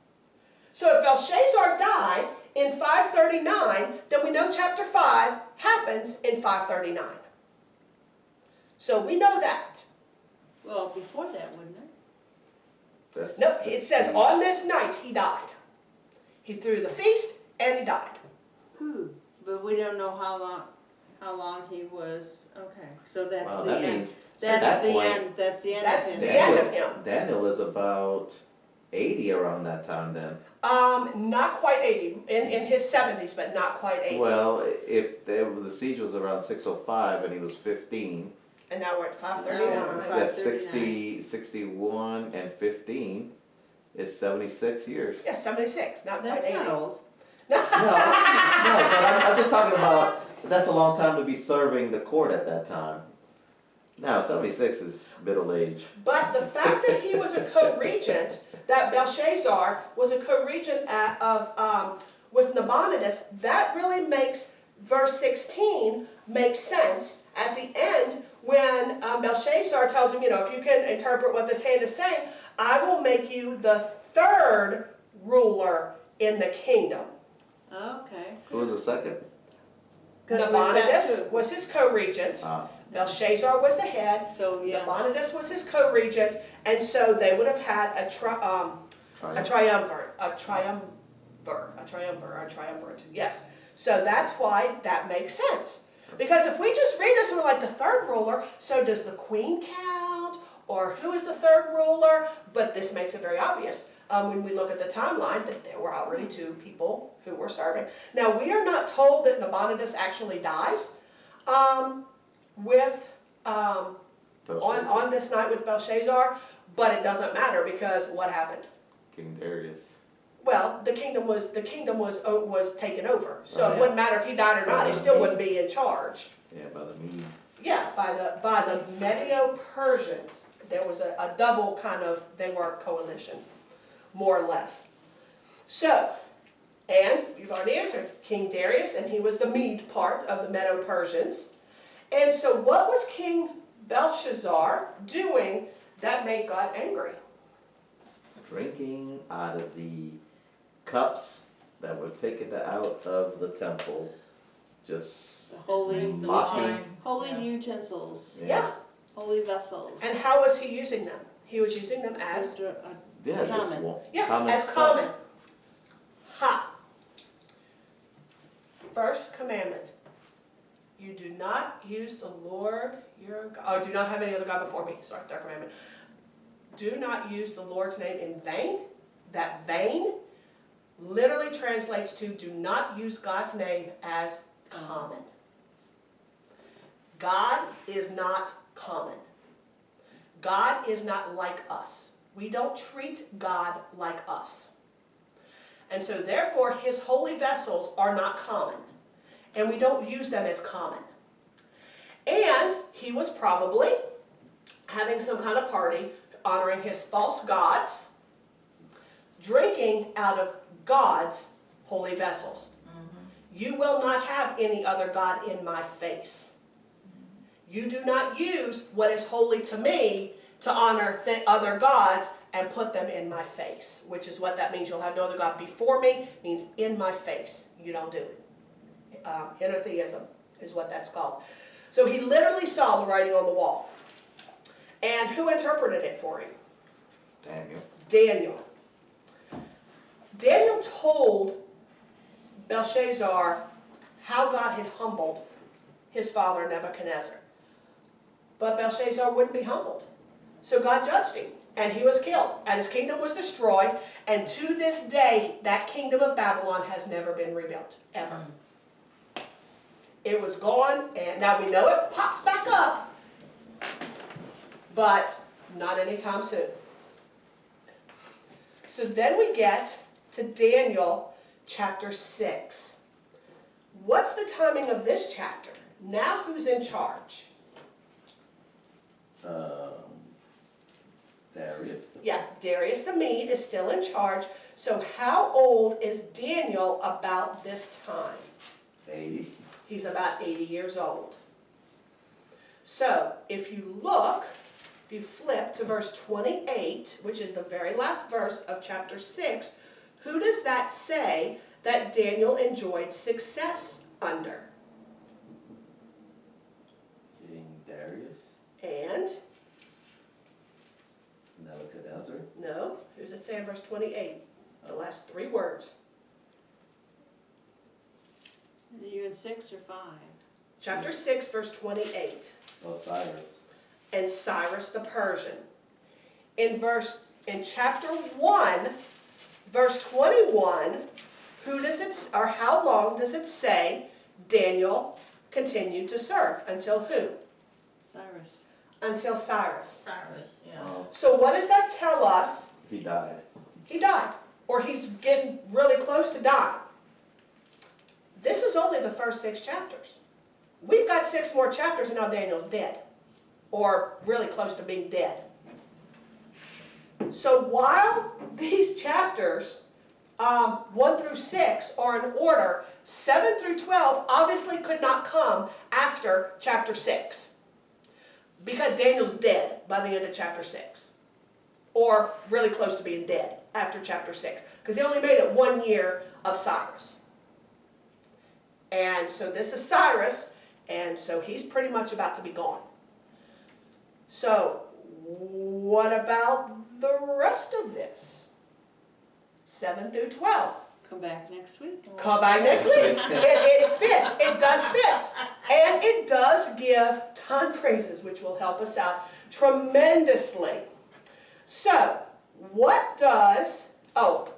So if Belshazzar died in 539, then we know chapter 5 happens in 539. So we know that. Well, before that, wouldn't it? That's No, it says 16. on this night he died. He threw the feast and he died. But we don't know how long he was, okay, so that's Wow, the that end. means That's the point, end, that's the end That's of him. the end of him. Daniel is about 80 around that time then. Not quite 80, in his 70s, but not quite 80. Well, if the siege was around 605 and he was 15, And now we're at No, 539. it's that's 539. 61 and 15 is 76 years. Yeah, 76, not quite 80. That's not old. No, but I'm just talking about, that's a long time to be serving the court at that time. Now, 76 is middle age. But the fact that he was a co-regent, that Belshazzar was a co-regent with Nabonidus, that really makes verse 16 make sense at the end when Belshazzar tells him, if you can interpret what this hand is saying, I will make you the 3rd ruler in the kingdom. Okay. Who was the second? 'Cause we've got Nabonidus two. was his co-regent. Ah, Belshazzar was the head. So, yeah. Nabonidus was his co-regent, and so they would have had a triumvirate, yes. So that's why that makes sense. Because if we just read this, we're like the third ruler, so does the queen count? Or who is the third ruler? But this makes it very obvious when we look at the timeline that there were already two people who were serving. Now, we are not told that Nabonidus actually dies on this night with Belshazzar, but it doesn't matter because what happened? King Darius. Well, the kingdom was taken over, so Oh, it yeah. wouldn't matter if he died or not. He still wouldn't be in charge. Yeah, by the Mede. Yeah, by the Medo-Persians, there was a double kind of, they were a coalition, more or less. So, and you've already answered, King Darius, and he was the Mede part of the Medo-Persians. And so what was King Belshazzar doing that made God angry? Drinking out of the cups that were taken out of the temple, just Holy, mocking. holy Yeah. utensils, Yeah, holy vessels. and how was he using them? He was using them as, Yeah, just Common. as stuff. common. Ha! First commandment. You do not use the Lord your God, do not have any other God before me. Sorry, third commandment. Do not use the Lord's name in vain. That vain literally translates to do not use God's name as common. God is not common. God is not like us. We don't treat God like us. And so therefore his holy vessels are not common. And we don't use them as common. And he was probably having some kind of party honoring his false gods, drinking out of God's holy vessels. You will not have any other God in my face. You do not use what is holy to me to honor other gods and put them in my face, which is what that means. You'll have no other God before me, means in my face. You don't do it. Henotheism is what that's called. So he literally saw the writing on the wall. And who interpreted it for him? Daniel. Daniel. Daniel told Belshazzar how God had humbled his father Nebuchadnezzar. But Belshazzar wouldn't be humbled. So God judged him, and he was killed, and his kingdom was destroyed, and to this day, that kingdom of Babylon has never been rebuilt, ever. It was gone, and now we know it pops back up, but not anytime soon. So then we get to Daniel chapter 6. What's the timing of this chapter? Now who's in charge? Darius. Yeah, Darius the Mede is still in charge. So how old is Daniel about this time? 80. He's about 80 years old. So if you look, if you flip to verse 28, which is the very last verse of chapter 6, who does that say that Daniel enjoyed success under? King Darius. And, Nebuchadnezzar. no, who's it say in verse 28? The last three words. Is you in 6 or 5? Chapter 6, verse 28. Osiris. And Cyrus the Persian. In chapter 1, verse 21, how long does it say Daniel continued to serve? Until who? Cyrus. Until Cyrus. Cyrus, yeah. So what does that tell us? He died. He died. Or he's getting really close to dying. This is only the first 6 chapters. We've got 6 more chapters and now Daniel's dead. Or really close to being dead. So while these chapters, 1 through 6, are in order, 7 through 12 obviously could not come after chapter 6. Because Daniel's dead by the end of chapter 6. or really close to being dead after chapter 6, because he only made it 1 year of Cyrus. And so this is Cyrus, and so he's pretty much about to be gone. So what about the rest of this? 7 through 12. Come back next week. Come back next week. It fits. It does fit. And it does give time phrases, which will help us out tremendously. So, what does, oh,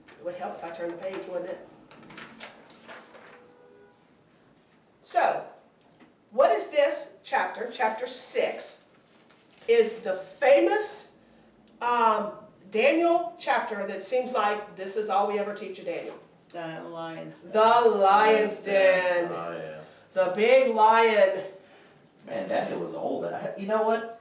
it would help if I turned the page, wouldn't it? So, what is this chapter? Chapter 6 is the famous Daniel chapter that seems like this is all we ever teach of Daniel. The Lions. The lion's den. Oh, yeah. The big lion. Man, Daniel was old. You know what?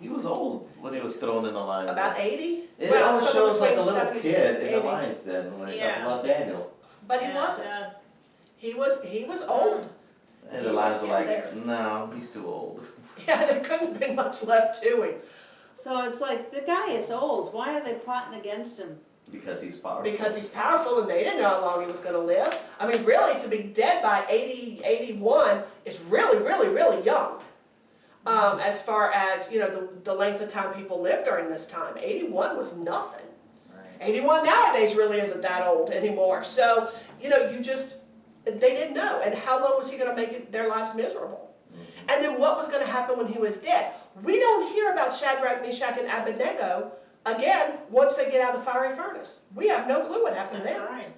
He was old when he was thrown in the lion's About den. 80? It Well, almost somewhere shows like a between little 76 kid and in the 80. lion's den when they talk Yeah. about Daniel. But he Yeah, wasn't. yeah. He was old. And He the lions were was in like, there. no, he's too old. Yeah, there couldn't have been much left to him. So it's like, the guy is old, why are they plotting against him? Because he's powerful. Because he's powerful and they didn't know how long he was going to live. I mean, really, to be dead by 80, 81 is really, really, really young. As far as, you know, the length of time people lived during this time. 81 was nothing. Right. 81 nowadays really isn't that old anymore. So, you know, they didn't know. And how long was he going to make their lives miserable? Mhm. And then what was going to happen when he was dead? We don't hear about Shadrach, Meshach, and Abednego again once they get out of the fiery furnace. We have no clue what happened That's there. right.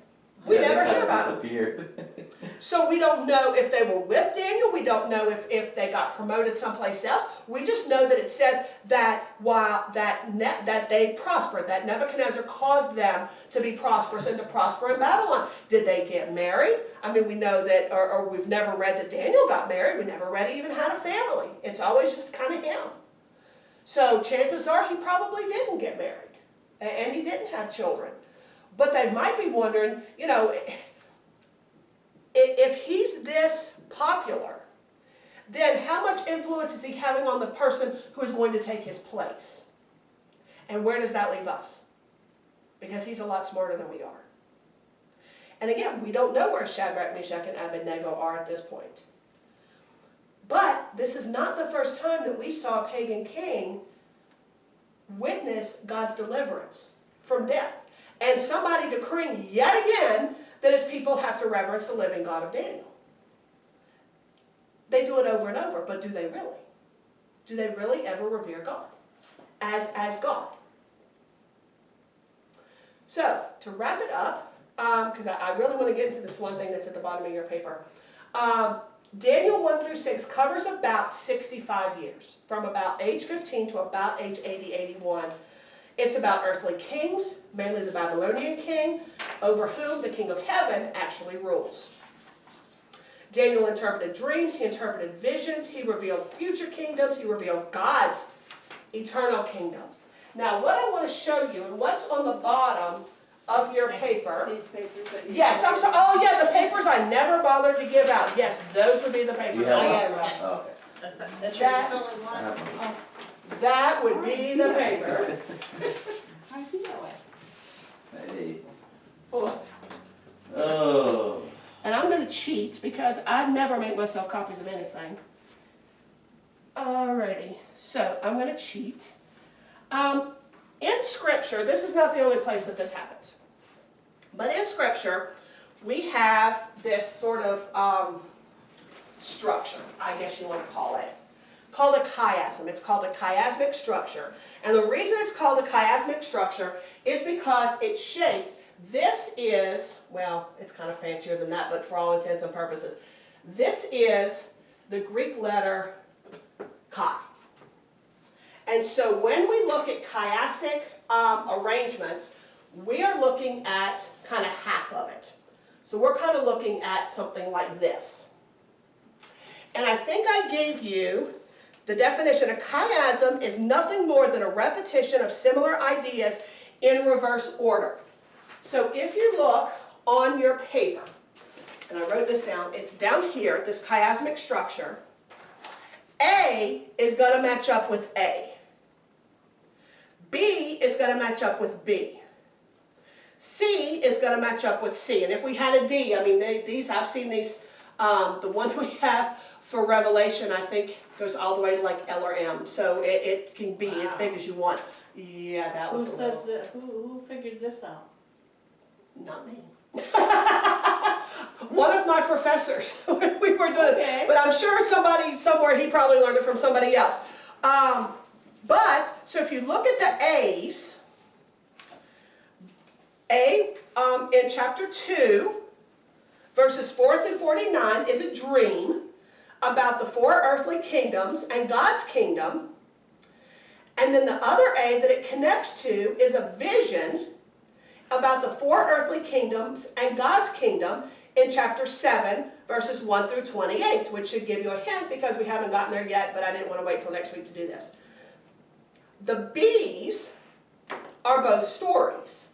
We Yeah, never they hear kinda about it. disappeared. So we don't know if they were with Daniel. We don't know if they got promoted someplace else. We just know that it says that that they prospered, that Nebuchadnezzar caused them to be prosperous and to prosper in Babylon. Did they get married? I mean, we know that, or we've never read that Daniel got married. We never read he even had a family. It's always just kind of him. So chances are he probably didn't get married, and he didn't have children. But they might be wondering, you know, if he's this popular, then how much influence is he having on the person who is going to take his place? And where does that leave us? Because he's a lot smarter than we are. And again, we don't know where Shadrach, Meshach, and Abednego are at this point. But this is not the first time that we saw a pagan king witness God's deliverance from death. And somebody decreeing yet again that his people have to reverence the living God of Daniel. They do it over and over, but do they really? Do they really ever revere God as God? So, to wrap it up, because I really want to get into this one thing that's at the bottom of your paper. Daniel 1 through 6 covers about 65 years, from about age 15 to about age 80, 81. It's about earthly kings, mainly the Babylonian king, over whom the king of heaven actually rules. Daniel interpreted dreams, he interpreted visions, he revealed future kingdoms, he revealed God's eternal kingdom. Now, what I want to show you, and what's on the bottom of your paper. These papers that you. Yes, I'm sorry. Oh, yeah, the papers I never bothered to give out. Yes, those would be the You papers. have I one? gave out. Oh, okay. That's That- only one. I have one. That would be the paper. I feel it. Hey. Oh. Oh. And I'm going to cheat because I never make myself copies of anything. Alrighty, so I'm going to cheat. In Scripture, this is not the only place that this happens. But in Scripture, we have this sort of structure, I guess you want to call it, called a chiasm. It's called a chiasmic structure. And the reason it's called a chiasmic structure is because it's shaped. This is, well, it's kind of fancier than that, but for all intents and purposes, this is the Greek letter chi. And so when we look at chiastic arrangements, we are looking at kind of half of it. So we're kind of looking at something like this. And I think I gave you the definition. A chiasm is nothing more than a repetition of similar ideas in reverse order. So if you look on your paper, and I wrote this down, it's down here, this chiasmic structure. A is going to match up with A. B is going to match up with B. C is going to match up with C. And if we had a D, I mean, these, I've seen these, the one we have for Revelation, I think, goes all the way to like L or M. So it can be as big as you want. Yeah, that was Who a said little, that, who figured this out? not me. One of my professors, when we were doing Okay. it. But I'm sure somebody, somewhere, he probably learned it from somebody else. So if you look at the A's, A in chapter 2, verses 4 through 49 is a dream about the 4 earthly kingdoms and God's kingdom. And then the other A that it connects to is a vision about the 4 earthly kingdoms and God's kingdom in chapter 7, verses 1 through 28, which should give you a hint because we haven't gotten there yet, but I didn't want to wait till next week to do this. The B's are both stories.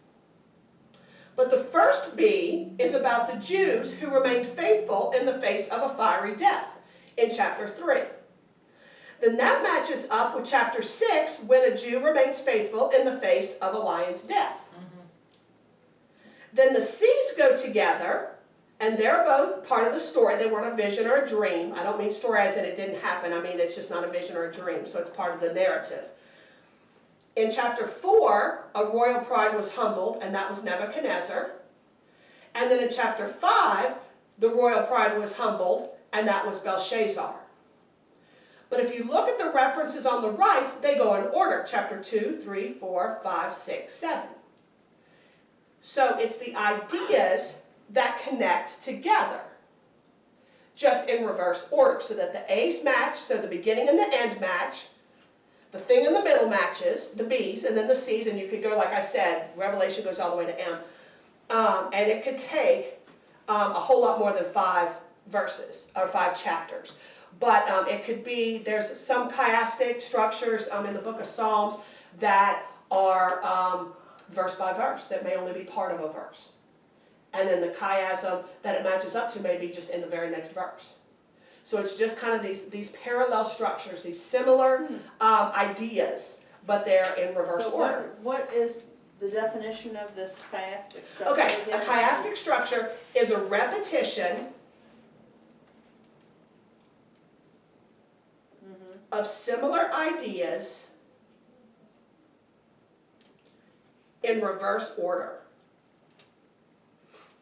But the first B is about the Jews who remained faithful in the face of a fiery death in chapter 3. Then that matches up with chapter 6 when a Jew remains faithful in the face of a lion's death. Then the C's go together, and they're both part of the story. They weren't a vision or a dream. I don't mean story as in it didn't happen. I mean it's just not a vision or a dream, so it's part of the narrative. In chapter 4, a royal pride was humbled, and that was Nebuchadnezzar. And then in chapter 5, the royal pride was humbled, and that was Belshazzar. But if you look at the references on the right, they go in order. Chapter 2, 3, 4, 5, 6, 7. So it's the ideas that connect together, just in reverse order, so that the A's match, so the beginning and the end match, the thing in the middle matches, the B's, and then the C's, and you could go, like I said, Revelation goes all the way to M. And it could take a whole lot more than 5 verses, or 5 chapters. But it could be, there's some chiastic structures in the book of Psalms that are verse by verse, that may only be part of a verse. And then the chiasm that it matches up to may be just in the very next verse. So it's just kind of these parallel structures, these similar ideas, but they're in reverse So order. what is the definition of this chiastic structure? Okay, a again? chiastic structure is a repetition of similar ideas in reverse order.